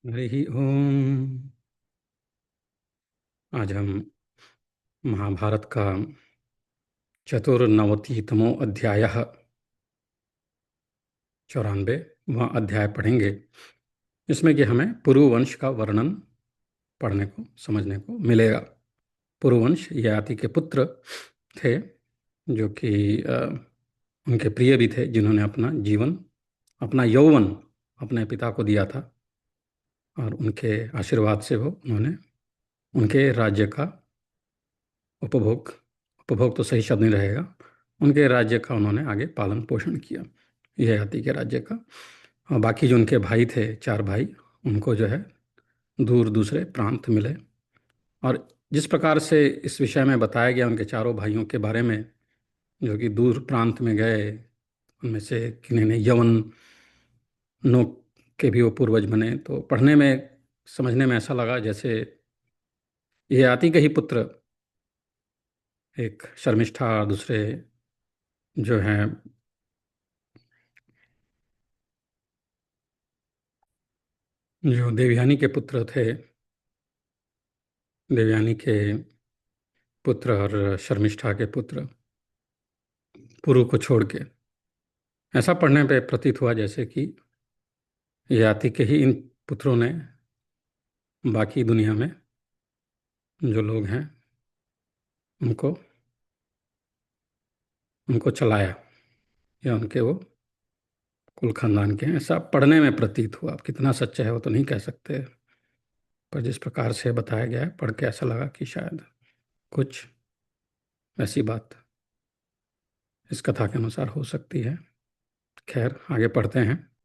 हरि ओम। आज हम महाभारत का चतुर्नवतितमो अध्याय 94वां अध्याय पढ़ेंगे। इसमें कि हमें पुरुवंश का वर्णन पढ़ने को समझने को मिलेगा। पुरुवंश ययाति के पुत्र थे, जो कि उनके प्रिय भी थे, जिन्होंने अपना जीवन, अपना यौवन अपने पिता को दिया था, और उनके आशीर्वाद से उन्होंने उनके राज्य का उपभोग उपभोग तो सही शब्द नहीं रहेगा, उनके राज्य का उन्होंने आगे पालन पोषण किया, ययाति के राज्य का। और बाकी जो उनके भाई थे, 4 भाई, उनको जो है दूर दूसरे प्रांत मिले। और जिस प्रकार से इस विषय में बताया गया उनके चारों भाइयों के बारे में, जो कि दूर प्रांत में गए, उनमें से किन्हीं ने यवनों के भी वो पूर्वज बने, तो पढ़ने में समझने में ऐसा लगा जैसे ययाति के ही पुत्र, एक शर्मिष्ठा, दूसरे जो हैं जो देवयानी के पुत्र थे, देवयानी के पुत्र और शर्मिष्ठा के पुत्र पुरु को छोड़ के, ऐसा पढ़ने पे प्रतीत हुआ जैसे कि ययाति के ही इन पुत्रों ने बाकी दुनिया में जो लोग हैं उनको उनको चलाया, या उनके वो कुल खानदान के हैं, ऐसा पढ़ने में प्रतीत हुआ। अब कितना सच्चा है वो तो नहीं कह सकते, पर जिस प्रकार से बताया गया है, पढ़ के ऐसा लगा कि शायद कुछ ऐसी बात इस कथा के अनुसार हो सकती है। खैर, आगे पढ़ते हैं।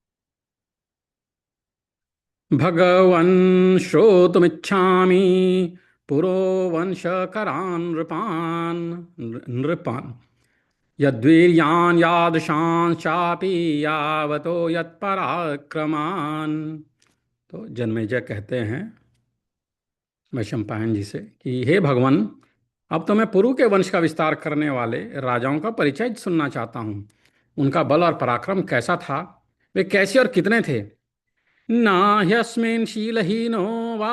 भगवन् श्रोतुमिच्छामि पुरोवंशकरान् नृपान् यद्वीर्यान् यादृशांश्चापि यावतो यत्पराक्रमान्। तो जन्मेजय कहते हैं वैशंपायन जी से कि हे भगवान, अब तो मैं पुरु के वंश का विस्तार करने वाले राजाओं का परिचय सुनना चाहता हूँ। उनका बल और पराक्रम कैसा था, वे कैसे और कितने थे। न ह्यस्मिन् शीलहीनो वा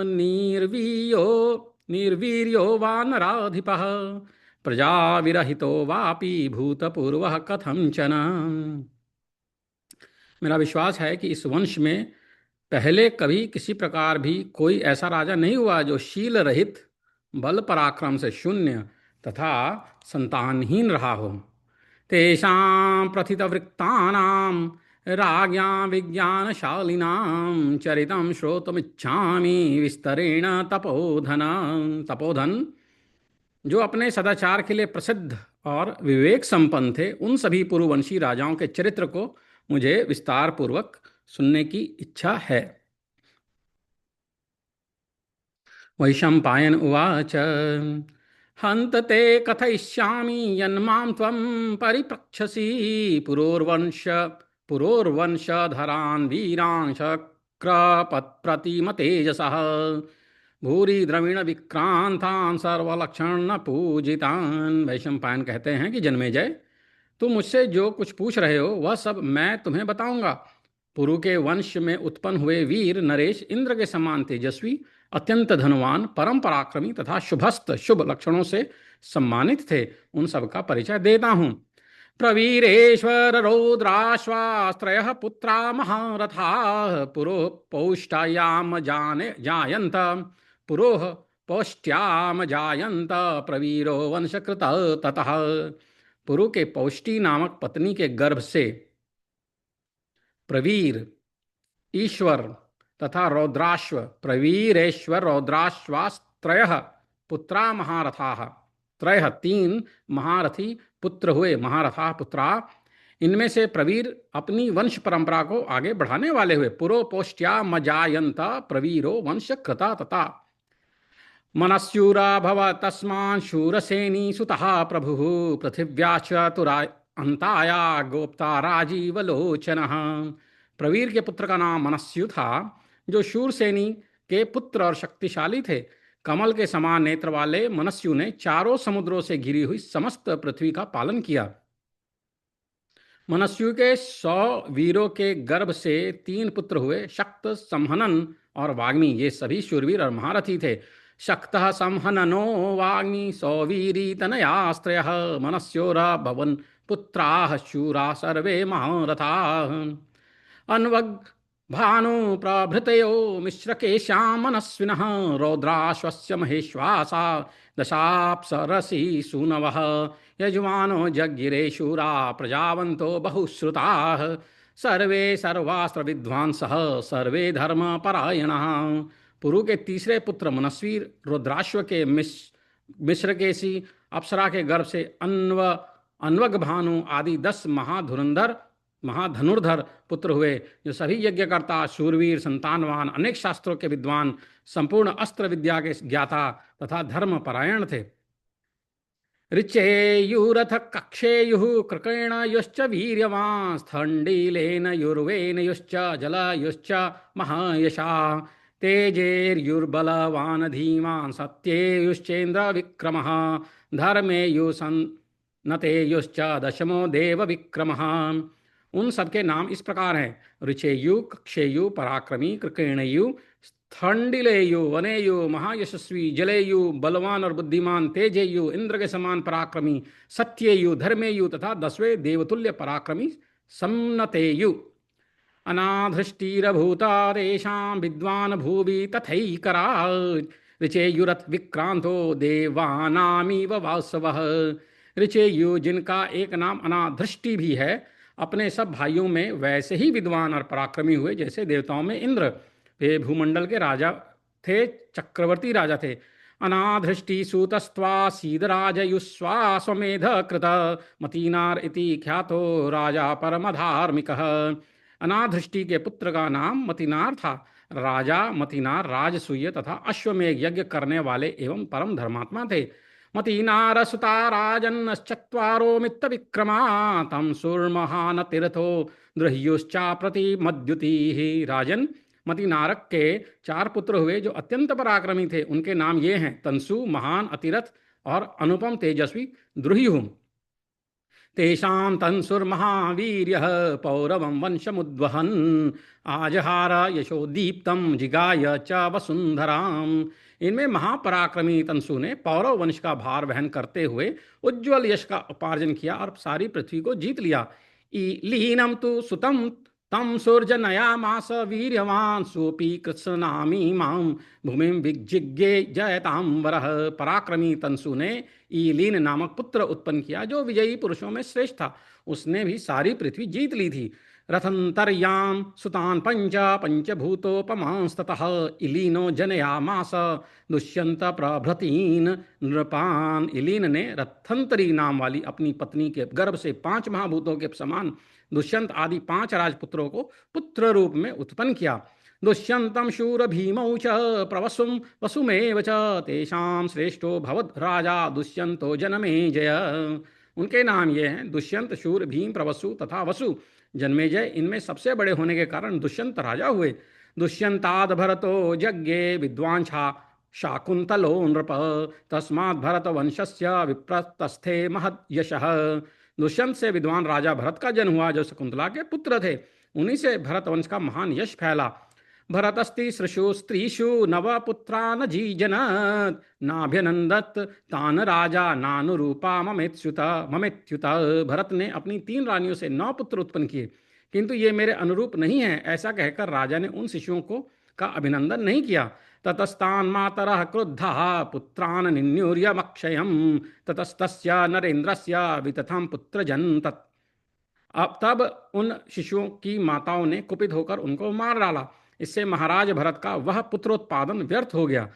निर्वीर्यो निर्वीर्यो वा नराधिपः प्रजाविरहितो वापि भूतपूर्वः कथंचन। मेरा विश्वास है कि इस वंश में पहले कभी किसी प्रकार भी कोई ऐसा राजा नहीं हुआ जो शील रहित, बल पराक्रम से शून्य तथा संतानहीन रहा हो। तेषां प्रथितवृत्तानां राज्ञां विज्ञानशालिनां चरितं श्रोतुमिच्छामि विस्तरेण तपोधन। जो अपने सदाचार के लिए प्रसिद्ध और विवेक संपन्न थे, उन सभी पुरुवंशी राजाओं के चरित्र को मुझे विस्तार पूर्वक सुनने की इच्छा है। वैशंपायन उवाच हन्त ते कथयिष्यामि यन्मां त्वं परिप्रच्छसि पुरोर्वंशधरान् वीरान् शक्रपत्प्रतिमतेजसः भूरि द्रविण विक्रांतान् सर्वलक्षण पूजितान्। वैशंपायन कहते हैं कि जन्मेजय, तुम मुझसे जो कुछ पूछ रहे हो वह सब मैं तुम्हें बताऊंगा। पुरु के वंश में उत्पन्न हुए वीर नरेश इंद्र के समान तेजस्वी, अत्यंत धनवान, परम पराक्रमी तथा शुभस्त शुभ लक्षणों से सम्मानित थे। उन सब का परिचय देता हूँ। प्रवीरेश्वर रौद्राश्वास्त्रयः पुत्रा महारथाः पुरोः पौष्टायाम जायन्त पुरोः पौष्ट्याम जायन्त प्रवीरो वंशकृत ततः। पुरु के पौष्टी नामक पत्नी के गर्भ से प्रवीर, ईश्वर तथा रौद्राश्व, प्रवीरेश्वर रौद्राश्वास्त्रयः पुत्रा महारथाः, त्रयः 3 महारथी पुत्र हुए, महारथाः पुत्रा। इनमें से प्रवीर अपनी वंश परंपरा को आगे बढ़ाने वाले हुए। पुरो पोष्ट्या मजायंत प्रवीरो वंश कृता तथा मनस्यूरा भव तस्मान् शूरसेनी सुतः प्रभुः पृथिव्याश्च तुरा अंताया गोप्ता राजीवलोचनः। प्रवीर के पुत्र का नाम मनस्यु था, जो शूरसेनी के पुत्र और शक्तिशाली थे। कमल के समान नेत्र वाले मनस्यु ने चारों समुद्रों से घिरी हुई समस्त पृथ्वी का पालन किया। मनस्यु के 100 वीरों के गर्भ से 3 पुत्र हुए, शक्त, संहनन और वाग्मी। ये सभी शूरवीर और महारथी थे। शक्त संहननो वाग्मी सौवीरी तनयास्त्रयः, मनस्योरा भवन पुत्राः शूरा सर्वे महारथाः। अन्वग भानु प्रभृतयो मिश्रकेशां मनस्विनः, रौद्राश्वस्य महेश्वासा दशाप्सरसि सूनवः। यजमानो जज्ञिरे शूरा प्रजावन्तो बहुश्रुताः, सर्वे सर्वास्त्र विद्वांसः सर्वे धर्मपरायणाः। पुरु के तीसरे पुत्र मनस्वी रुद्राश्व के मिश्रकेशी अप्सरा के गर्भ से अन्वग भानु आदि 10 महाधनुर्धर पुत्र हुए, जो सभी यज्ञकर्ता, शूरवीर, संतानवान, अनेक शास्त्रों के विद्वान, संपूर्ण अस्त्र विद्या के ज्ञाता तथा धर्मपरायण थे। ऋचेयुरथ कक्षेयुः कृकेणयुश्च वीर्यवान्, स्थण्डिलेन युर्वेन युश्च जलयुश्च महायशा। तेजेर्युर्बलवान् धीमान्, सत्येयुश्चेन्द्र विक्रमः, धर्मेयुसन्नतेयुश्च दशमो देव विक्रमः। उन सबके नाम इस प्रकार हैं: ऋचेयु, कक्षेयु, पराक्रमी, कृकेणयु, स्थंडिलेयु, वनेयु, महायशस्वी, जलेयु, बलवान और बुद्धिमान, तेजेयु, इंद्र के समान पराक्रमी, सत्येयु, धर्मेयु तथा 10वें देवतुल्य पराक्रमी सम्नतेयु। अनाधृष्टिरभूता तेषां विद्वान् भुवि तथैकरा, ऋचेयुरथ विक्रांतो देवानामिव वासवः। ऋचेयु, जिनका एक नाम अनाधृष्टि भी है, अपने सब भाइयों में वैसे ही विद्वान और पराक्रमी हुए जैसे देवताओं में इंद्र। वे भूमंडल के राजा थे, चक्रवर्ती राजा थे। अनाधृष्टि सूतस्त्वा सीदराजयुस्वाश्वमेध कृत, मतीनार इति ख्यातो राजा परमधार्मिकः। अनाधृष्टि के पुत्र का नाम मतीनार था। राजा मतीनार राजसूय तथा अश्वमेघ यज्ञ करने वाले एवं परम धर्मात्मा थे। मतीनार सुता राजन्नश्चत्वारो मित्त विक्रमा, तम सुर्महान तीर्थो द्रह्युश्चा प्रतिमद्युति। राजन, मतीनारक के 4 पुत्र हुए जो अत्यंत पराक्रमी थे। उनके नाम ये हैं: तंसु, महान, अतिरथ और अनुपम तेजस्वी द्रुह्यु। तेषां तंसुर्महावीर्यः पौरवं वंशमुद्वहन्, आजहार यशोदीप्तं जिगाय च वसुंधराम्। इनमें महापराक्रमी तंसु ने पौरव वंश का भार वहन करते हुए उज्ज्वल यश का उपार्जन किया और सारी पृथ्वी को जीत लिया। लीनम तु सुतम तम सूर्जनयामास वीर्यवान, सोपी कृत्स्नामी माम भूमिम विजिज्ञे जयतांबरः। पराक्रमी तंसु ने ईलीन नामक पुत्र उत्पन्न किया, जो विजयी पुरुषों में श्रेष्ठ था। उसने भी सारी पृथ्वी जीत ली थी। रथंतर्याम सुतान पंचभूतोपमांस्ततः, इलीनो जनयामास दुष्यंत प्रभृतीन नृपान। इलीन ने रथंतरी नाम वाली अपनी पत्नी के गर्भ से 5 महाभूतों के समान दुष्यंत आदि 5 राजपुत्रों को पुत्र रूप में उत्पन्न किया। दुष्यंतम शूर भीमौ च प्रवसुम वसुमेव च, तेषां श्रेष्ठो भवद राजा दुष्यंतो जनमेजय। उनके नाम ये हैं: दुष्यंत, शूर, भीम, प्रवसु तथा वसु। जन्मेजय इनमें सबसे बड़े होने के कारण दुष्यंत राजा हुए। दुष्यंताद भरतो यज्ञे विद्वान् शाकुंतलो नृप, तस्मात् भरत वंशस्य विप्रतस्थे महद यशः। दुष्यंत से विद्वान राजा भरत का जन्म हुआ, जो शकुंतला के पुत्र थे। उन्हीं से भरत वंश का महान यश फैला। भरतस्ति सृषु स्त्रीषु नवपुत्रान् जीजनत्, नाभ्यनंदत तान राजा नानुरूपा ममेत्युत। भरत ने अपनी 3 रानियों से 9 पुत्र उत्पन्न किए, किंतु ये मेरे अनुरूप नहीं है, ऐसा कहकर राजा ने उन शिशुओं को का अभिनंदन नहीं किया। ततस्तान् मातरः क्रुद्धः पुत्रान् निन्यूर्यमक्षयम्, ततस्तस्य नरेन्द्रस्य वितथं पुत्रजन् तत्। अब तब उन शिशुओं की माताओं ने कुपित होकर उनको मार डाला। इससे महाराज भरत का वह पुत्रोत्पादन व्यर्थ हो गया।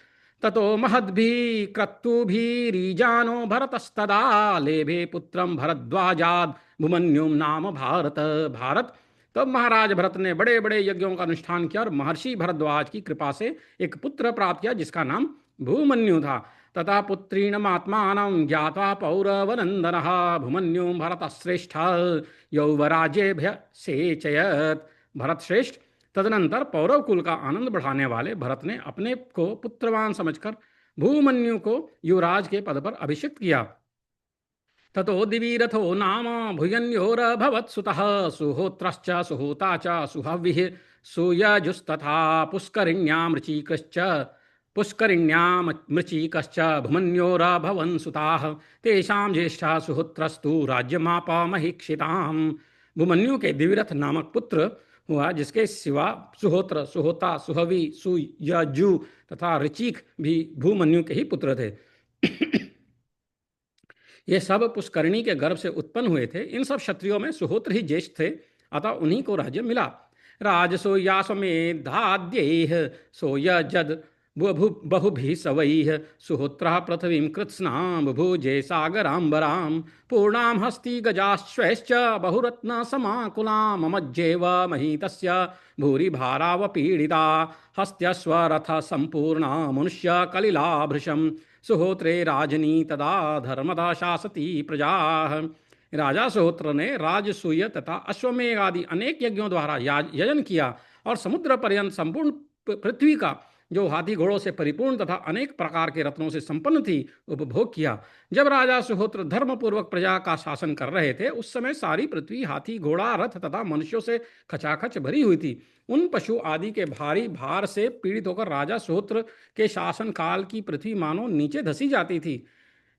ततो महद्भि क्रतुभिरीजानो भरतस्तदा, लेभे पुत्रम भरद्वाजाद भूमन्युम नाम भारत। भारत तब महाराज भरत ने बड़े बड़े यज्ञों का अनुष्ठान किया और महर्षि भरद्वाज की कृपा से एक पुत्र प्राप्त किया, जिसका नाम भूमन्यु था। तथा पुत्रीणमात्मानं ज्ञात्वा पौरवनंदनः, भूमन्युं भरतश्रेष्ठ यौवराज्येभ्य सेचयत्। भरत श्रेष्ठ तदनंतर पौरव कुल का आनंद बढ़ाने वाले भरत ने अपने को पुत्रवान समझकर भूमन्यु को युवराज के पद पर अभिषिक्त किया। ततो दिवीरथो नाम भुजन्योरभवत्सुतः सुहोत्रश्च सुहोता च सुहविः सुयजुस्तथा पुष्करिण्यां ऋचिकश्च भुमन्योरभवन् सुताः तेषां ज्येष्ठा सुहोत्रस्तु राज्यमापमहीक्षिताम्। भूमन्यु के दिविरथ नामक पुत्र हुआ, जिसके सिवा सुहोत्र, सुहोता, सुहवी, सुयजु तथा ऋचिक भी भूमन्यु के ही पुत्र थे। ये सब पुष्करणी के गर्भ से उत्पन्न हुए थे। इन सब क्षत्रियों में सुहोत्र ही ज्येष्ठ थे, अतः उन्हीं को राज्य मिला। राजसूयाश्वमेधाद्यैः सोयजद बहुभिः सवैः सुहोत्रः पृथिवीं कृत्स्नां बुभुजे सागराम्बरां पूर्णां हस्ति गजाश्वैश्च बहुरत्न समाकुलां ममज्जेव महीतस्य भूरि भारावपीडिता हस्त्यश्वरथ सम्पूर्णा मनुष्य कलिलाभृशं सुहोत्रे राजनी तदा धर्मदा शासती प्रजा। राजा सुहोत्र ने राजसूय तथा अश्वमेध आदि अनेक यज्ञों द्वारा यजन किया और समुद्र पर्यंत संपूर्ण पृथ्वी का, जो हाथी घोड़ों से परिपूर्ण तथा अनेक प्रकार के रत्नों से संपन्न थी, उपभोग किया। जब राजा सुहोत्र धर्मपूर्वक प्रजा का शासन कर रहे थे, उस समय सारी पृथ्वी हाथी घोड़ा रथ तथा मनुष्यों से खचाखच भरी हुई थी। उन पशु आदि के भारी भार से पीड़ित होकर राजा सुहोत्र के शासन काल की पृथ्वी मानो नीचे धसी जाती थी।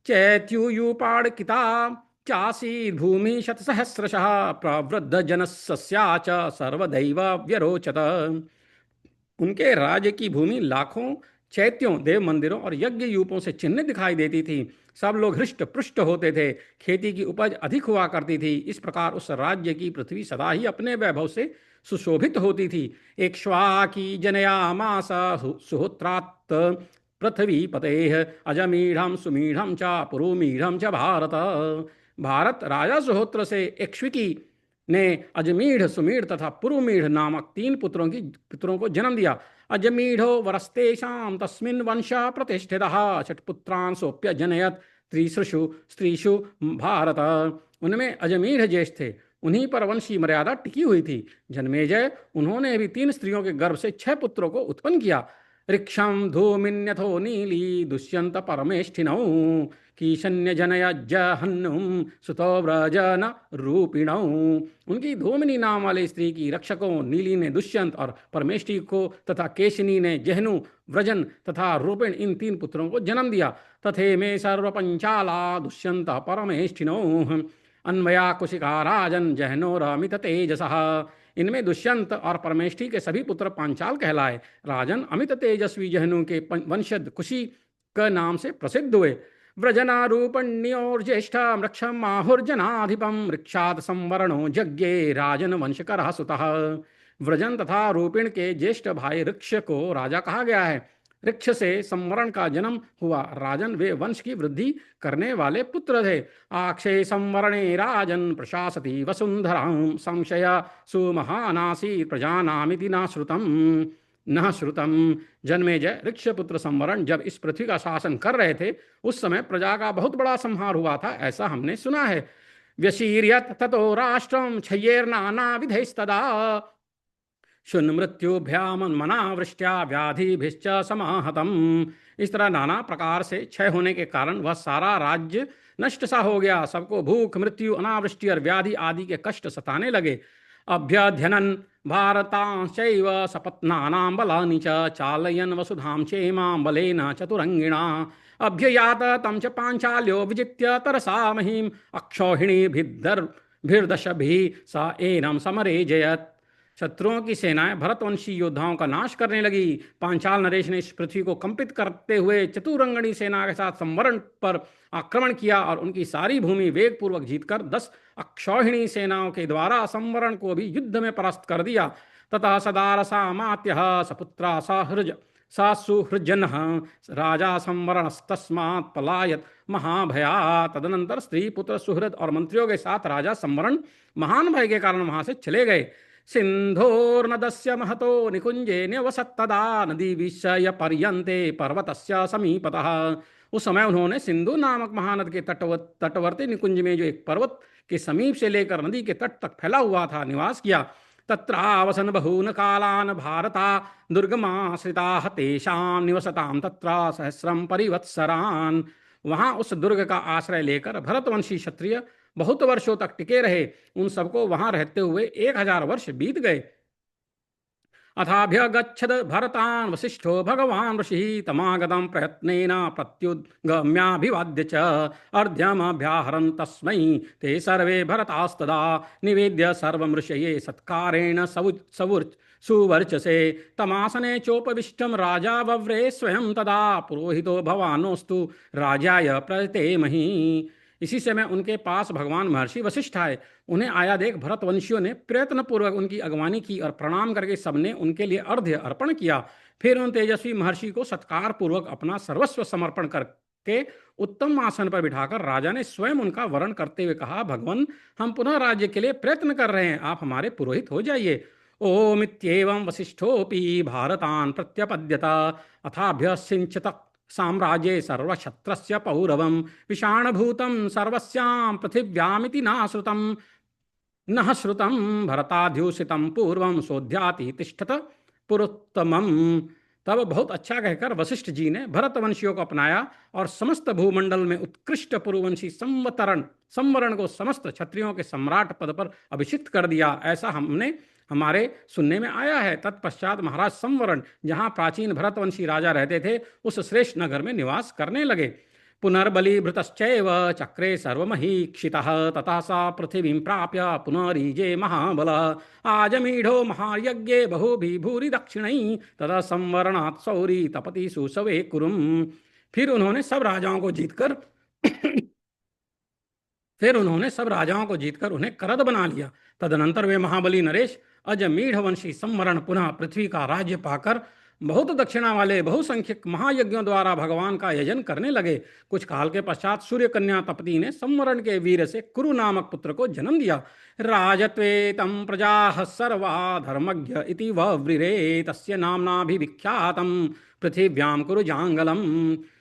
चैत्युयुपाड़किता चासी भूमि शतसहस्रशः प्रवृद्ध जनसस्या च सर्वदैव व्यरोचत। उनके राज्य की भूमि लाखों चैत्यों, देव मंदिरों और यज्ञ यूपों से चिन्हित दिखाई देती थी। सब लोग हृष्ट पुष्ट होते थे। खेती की उपज अधिक हुआ करती थी। इस प्रकार उस राज्य की पृथ्वी सदा ही अपने वैभव से सुशोभित होती थी। एक श्वाकी जनयामास सुहोत्रात् पृथ्वी पतेः अजमीढ़ सुमीढ़ च पुरुमीढ़ च भारत। भारत राजा सुहोत्र से एक्ष्विकी ने अजमीढ़, सुमीढ़ तथा पुरुमीढ़ नामक 3 पुत्रों को जन्म दिया। अजमीढ़ो वरस्तेषां तस्मिन् वंश प्रतिष्ठितः षट्पुत्रान् सोऽप्यजनयत् त्रिसृषु स्त्रीषु भारत। उनमें अजमीढ़ ज्येष्ठ थे, उन्हीं पर वंशी मर्यादा टिकी हुई थी। जन्मेजय, उन्होंने भी 3 स्त्रियों के गर्भ से 6 पुत्रों को उत्पन्न किया। ऋक्षं धूमिन्यथो नीली दुष्यंत परमेष्ठिनौ कीशन्य जनय जहन्नुम सुतो व्रजन रूपिणौ। उनकी धूमिनी नाम वाली स्त्री की रक्षकों नीली ने दुष्यंत और परमेष्ठि को तथा केशिनी ने जहनु, व्रजन तथा रूपिण इन 3 पुत्रों को जन्म दिया। तथे में सर्व पंचाला दुष्यंत परमेष्ठिनौ अन्वया कुशिका राजन जहनोरमित तेजसः। इनमें दुष्यंत और परमेष्ठि के सभी पुत्र पांचाल कहलाए। राजन अमित तेजस्वी जहनु के वंशज कुशी के नाम से प्रसिद्ध हुए। व्रजनारूपण्योर ज्येष्ठ वृक्षम माहुर्जनाधिपम वृक्षात संवरणो जज्ञे राजन वंशकर सुतः। व्रजन तथा रूपिण के ज्येष्ठ भाई ऋक्ष को राजा कहा गया है। ऋक्ष से संवरण का जन्म हुआ। राजन वे वंश की वृद्धि करने वाले पुत्र थे। आक्षे संवरणे राजन प्रशासति वसुंधरां संशय सुमहानासी प्रजानामिति न श्रुतम। जन्मेजय ऋक्षपुत्र संवरण जब इस पृथ्वी का शासन कर रहे थे, उस समय प्रजा का बहुत बड़ा संहार हुआ था, ऐसा हमने सुना है। व्यशीर्यत ततो राष्ट्रम क्षयेर्नाना विधैस्तदा शुन मृत्युभ्यामन्मना वृष्ट्या व्याधिभिश्च समाहतम। इस तरह नाना प्रकार से क्षय होने के कारण वह सारा राज्य नष्ट सा हो गया। सबको भूख, मृत्यु, अनावृष्टि और व्याधि आदि के कष्ट सताने लगे। अभ्यध्यनन भारतांश्चैव सपत्नानां बलानि च चालयन् वसुधां चेमां बलेन चतुरंगिणा अभ्ययात तं च पांचाल्यो विजित्य तरसा महीं अक्षौहिणीभिर्दशभिः स एनं समरे जयत्। शत्रुओं की सेनाएं भरतवंशी योद्धाओं का नाश करने लगी। पांचाल नरेश ने इस पृथ्वी को कंपित करते हुए चतुरंगणी सेना के साथ संवरण पर आक्रमण किया और उनकी सारी भूमि वेगपूर्वक जीतकर 10 अक्षौहिणी सेनाओं के द्वारा संवरण को भी युद्ध में परास्त कर दिया। ततः सदारसा मात्यः सपुत्रा सुहृजनः राजा संवरणस्तस्मात् पलायत महाभया। तदनंतर स्त्री, पुत्र, सुहृद और मंत्रियों के साथ राजा संवरण महान भय के कारण वहां से चले गए। सिंधोर्नदस्य महतो निकुंजे न्यवसत्तदा नदी विषय पर्यन्ते पर्वतस्य समीपतः। उस समय उन्होंने सिंधु नामक महानद के तटवर्ती निकुंज में, जो एक पर्वत के समीप से लेकर नदी के तट तक फैला हुआ था, निवास किया। तत्रावसन बहून कालान भारता दुर्गमाश्रिताः तेषां निवसतां तत्र सहस्रं परिवत्सरान्। वहां उस दुर्ग का आश्रय लेकर भरतवंशी क्षत्रिय बहुत वर्षों तक टिके रहे। उन सबको वहां रहते हुए 1000 वर्ष बीत गए। अथाभ्यगच्छद भरतान् वसिष्ठो भगवान् ऋषिः तमागतं प्रयत्नेन प्रत्युद्गम्याभिवाद्य च अर्ध्यमभ्याहरन् तस्मै ते सर्वे भरतास्तदा निवेद्य सर्वं ऋषये सत्कारेण सुवर्चसे तमासने चोपविष्टं राजा वव्रे स्वयं तदा पुरोहितो भवानोस्तु राजाय प्रतेमहि। इसी समय उनके पास भगवान महर्षि वशिष्ठ आए। उन्हें आया देख भरतवंशियों ने प्रयत्न पूर्वक उनकी अगवानी की और प्रणाम करके सबने उनके लिए अर्घ्य अर्पण किया। फिर उन तेजस्वी महर्षि को सत्कार पूर्वक अपना सर्वस्व समर्पण करके उत्तम आसन पर बिठाकर राजा ने स्वयं उनका वरण करते हुए कहा, भगवान, हम पुनः राज्य के लिए प्रयत्न कर रहे हैं, आप हमारे पुरोहित हो जाइए। ओमित्येवं वसिष्ठोऽपि भारतान् प्रत्यपद्यत अथाभ्यसिञ्चत साम्राज्ये सर्वक्षत्रस्य पौरवं विषाणभूतं सर्वस्यां पृथिव्यामिति नः श्रुतं भरताध्युषितं पूर्वं सोध्याति तिष्ठत पुरुत्तमम्। तब बहुत अच्छा कहकर वशिष्ठ जी ने भरतवंशियों को अपनाया और समस्त भूमंडल में उत्कृष्ट पुरुवंशी संवरण को समस्त क्षत्रियों के सम्राट पद पर अभिषिक्त कर दिया, ऐसा हमारे सुनने में आया है। तत्पश्चात महाराज संवरण, जहां प्राचीन भरतवंशी राजा रहते थे, उस श्रेष्ठ नगर में निवास करने लगे। पुनर्बलिभृतश्चैव चक्रे सर्वमहीक्षितः ततः सा पृथिवीं प्राप्य पुनरीजे महाबल आजमीढो महायज्ञे बहुभिः भूरि दक्षिणैः ततः संवरणात् सौरी तपति सुसवे कुरुम। फिर उन्होंने सब राजाओं को जीतकर उन्हें करद बना लिया। तदनंतर वे महाबली नरेश अजमीढ़ वंशी संवरण पुनः पृथ्वी का राज्य पाकर बहुत दक्षिणा वाले बहुसंख्यक महायज्ञों द्वारा भगवान का यजन करने लगे। कुछ काल के पश्चात सूर्य कन्या तपती ने संवरण के वीर से कुरु नामक पुत्र को जन्म दिया। राजत्वे तम प्रजा सर्वा धर्मज्ञ इति वव्रिरे तस्य नाम्नाभिविख्यातम पृथिव्याम कुरु जांगलम।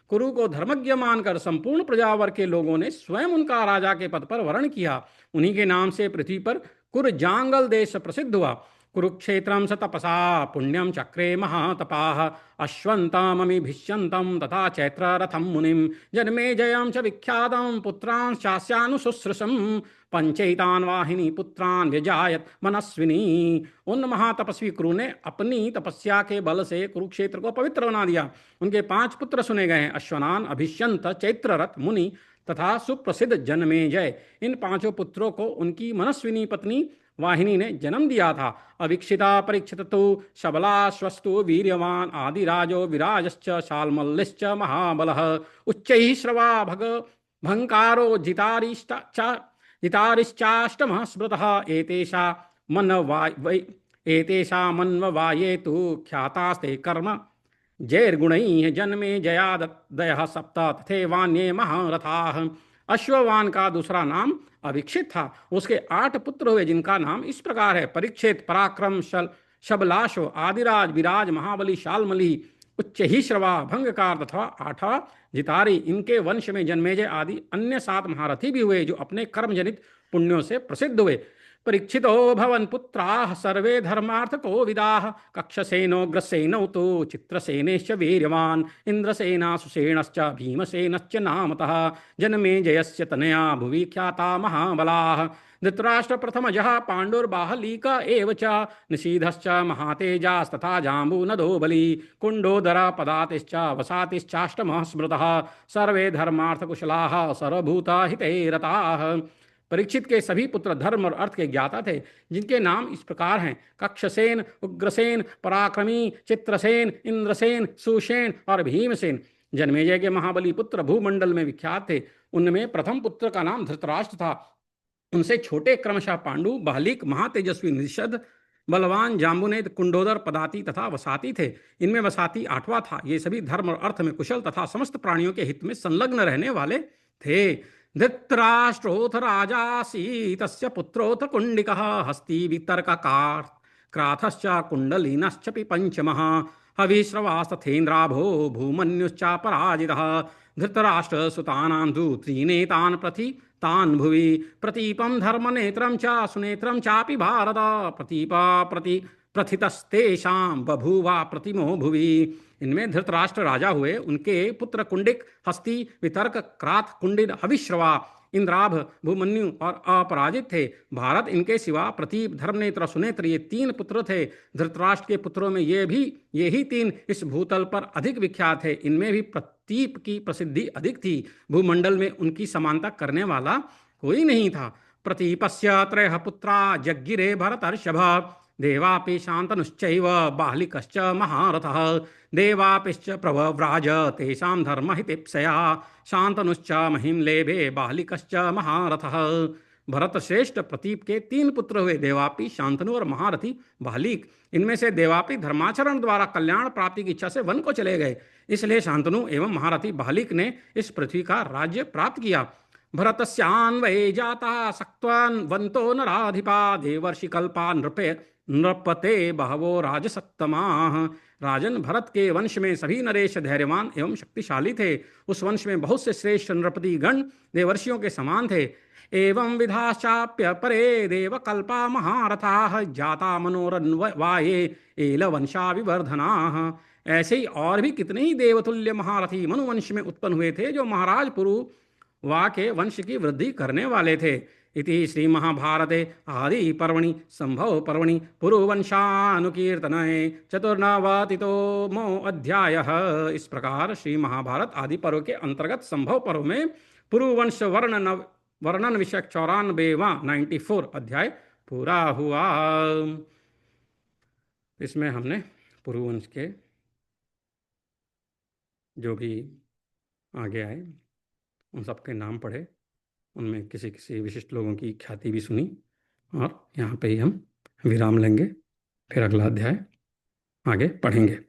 कुरु को धर्मज्ञ मानकर संपूर्ण प्रजावर के लोगों ने स्वयं उनका राजा के पद पर वरण किया। उन्हीं के नाम से पृथ्वी पर कुरजांगल देश प्रसिद्ध हुआ। कुरुक्षेत्रम स तपसा पुण्यम चक्रे महातपाः अश्वंतमभिष्यंतम तथा चैत्र रथम मुनिम जन्मेजयं च विख्यातं पुत्रान् शास्यानुशुश्रूषम् पंचैतान वाहिनी पुत्रान् व्यजायत मनस्विनी। उन महातपस्वी कुरु ने अपनी तपस्या के बल से कुरुक्षेत्र को पवित्र बना दिया। उनके 5 पुत्र सुने गए हैं, अश्वनान, अभिष्यंत, चैत्ररथ मुनि तथा सुप्रसिद्ध जन्मेजय। इन 5 पुत्रों को उनकी मनस्विनी पत्नी वाहिनी ने जन्म दिया था। अवीक्षिता परीक्षित तो शबलाश्वस्तु वीर्यवान आदिराजो विराजश्च शाल्मल्लिश्च महाबलः उच्चैः श्रवा भंकारो जितारिश्चाष्टमः स्मृतः एतेषा मन्ववाये तु ख्यातास्ते कर्म जैर्गुणैः जन्मे जयादयः सप्त तथैवान्ये महारथाः। अश्ववान का दूसरा नाम अभिक्षित था। उसके 8 पुत्र हुए, जिनका नाम इस प्रकार है, परीक्षित, पराक्रम, शबलाशो, आदिराज, विराज, महाबली, शालमली, उच्च ही श्रवा, भंगकार तथा 8वां जितारी। इनके वंश में जन्मेजय आदि अन्य 7 महारथी भी हुए, जो अपने कर्मजनित पुण्यों से प्रसिद्ध हुए। परीक्षितो भवन पुत्राः सर्वे धर्मार्थको विदाः कक्षसेनोग्रसेनौ तु चित्रसेनेश्च वीर्यवान् इंद्रसेनासुसेनश्च भीमसेनश्च नामतः जन्मेजयस्य तनया भुवि ख्याता महाबलाः। धृतराष्ट्र प्रथमजः पाण्डुर्बाहलीक एव च निषीधश्च महातेजास्तथा जाम्बूनदो बली कुण्डोदर पदातिश्च वसातिश्चाष्टमः स्मृतः सर्वे धर्मार्थकुशलाः सर्वभूतहिते रताः। परीक्षित के सभी पुत्र धर्म और अर्थ के ज्ञाता थे, जिनके नाम इस प्रकार हैं, कक्षसेन, उग्रसेन, पराक्रमी, चित्रसेन, इंद्रसेन, सुसेन और भीमसेन। जन्मेजय के महाबली पुत्र भूमंडल में विख्यात थे। उनमें प्रथम पुत्र का नाम धृतराष्ट्र था। उनसे छोटे क्रमशः पांडु, बाहलिक, महातेजस्वी निषद, बलवान, जाम्बुनेद, कुंडोदर, पदाती तथा वसाती थे। इनमें वसाती 8वां था। ये सभी धर्म और अर्थ में कुशल तथा समस्त प्राणियों के हित में संलग्न रहने वाले थे। धृतराष्ट्रोऽथ राजासी तस्य पुत्रोऽथ कुंडिकः हस्ती वितर्ककार क्राथश्च कुंडलीनश्च पंचमः हविश्रवास्तथेन्द्राभो भूमन्युश्चापराजितः धृतराष्ट्र सुतानां त्रीनेतान् प्रति तान् भुवि प्रतीपं धर्मनेत्रं च सुनेत्रं चापि भारत प्रथितस्तेषां बभूवा प्रतिमो भुवि। इनमें धृतराष्ट्र राजा हुए, उनके पुत्र कुंडिक, हस्ती, वितर्क, क्राथ, कुंडिन, हविश्रवा, इंद्राभ, भूमन्यु और अपराजित थे। भारत इनके सिवा प्रतीप, धर्मनेत्र, सुनेत्र ये तीन पुत्र थे। धृतराष्ट्र के पुत्रों में ये ही तीन इस भूतल पर अधिक विख्यात है। इनमें भी प्रतीप की प्रसिद्धि अधिक थी। भूमंडल में उनकी समानता करने वाला कोई नहीं था। प्रतीपस्य त्रयः पुत्रा जज्ञिरे भरतर्षभ। देवापि शान्तनुश्चैव बाह्लिकश्च महारथः। देवापिश्च प्रव्राज तेषां धर्महितेप्सया। शान्तनुश्च महिं लेभे बाह्लिकश्च महारथः। भरत श्रेष्ठ प्रतीप के तीन पुत्र हुए, देवापि, शांतनु और महारथी बाह्लिक। इनमें से देवापि धर्माचरण द्वारा कल्याण प्राप्ति की इच्छा से वन को चले गए, इसलिए शांतनु एवं महारथी बाह्लिक ने इस पृथ्वी का राज्य प्राप्त किया। भरतस्यान्वये जाता सक्त्वान् वन्तो नराधिपा। देवर्षि कल्पा नृपते बहवो राजसत्तमाः। राजन, भरत के वंश में सभी नरेश धैर्यवान एवं शक्तिशाली थे। उस वंश में बहुत से श्रेष्ठ नृपति गण देवर्षियों के समान थे। एवं विधाश्चाप्य परे देवकल्पा महारथाः जाता मनोरन्वये एलवंशा विवर्धनाः। ऐसे ही और भी कितने ही देवतुल्य महारथी मनुवंश में उत्पन्न हुए थे, जो महाराज पुरु वा के वंश की वृद्धि करने वाले थे। इति श्री महाभारते आदि पर्वणि संभव पर्वणि पुरुवंशानुकीर्तने चतुर्नवतितमो अध्यायः। इस प्रकार श्री महाभारत आदि पर्व के अंतर्गत संभव पर्व में पुरुवंश वर्णन विषयक 94वां 94 अध्याय पूरा हुआ। इसमें हमने पुरुवंश के जो भी आगे आए उन सबके नाम पढ़े, उनमें किसी किसी विशिष्ट लोगों की ख्याति भी सुनी, और यहाँ पे ही हम विराम लेंगे। फिर अगला अध्याय आगे पढ़ेंगे।